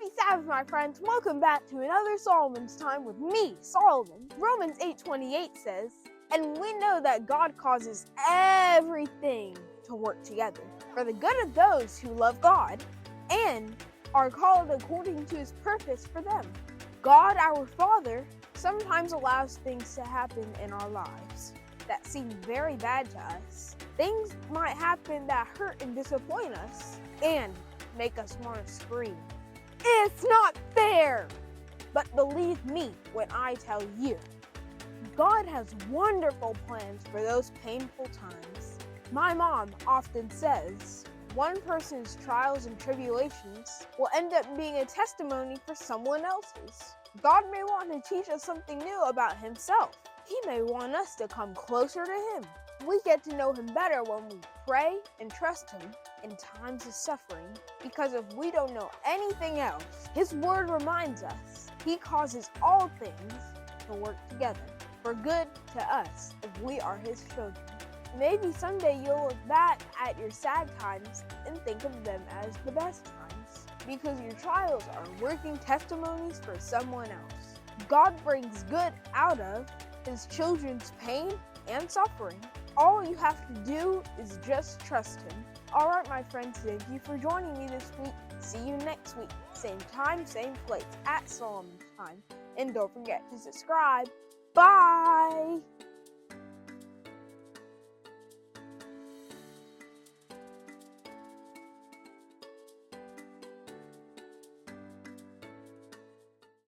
Happy Sabbath, my friends. Welcome back to another Solomon's Time with me, Solomon. Romans 8:28 says, "And we know that God causes everything to work together for the good of those who love God and are called according to his purpose for them." God, our Father, sometimes allows things to happen in our lives that seem very bad to us. Things might happen that hurt and disappoint us and make us want to scream. It's not fair! But believe me when I tell you, God has wonderful plans for those painful times. My mom often says, one person's trials and tribulations will end up being a testimony for someone else's. God may want to teach us something new about himself. He may want us to come closer to him. We get to know him better when we pray and trust him in times of suffering, because if we don't know anything else, his word reminds us he causes all things to work together for good to us if we are his children. Maybe someday you'll look back at your sad times and think of them as the best times, because your trials are working testimonies for someone else. God brings good out of his children's pain and suffering. All you have to do is just trust him. Alright, my friends, thank you for joining me this week. See you next week. Same time, same place at Solomon's Time. And don't forget to subscribe. Bye!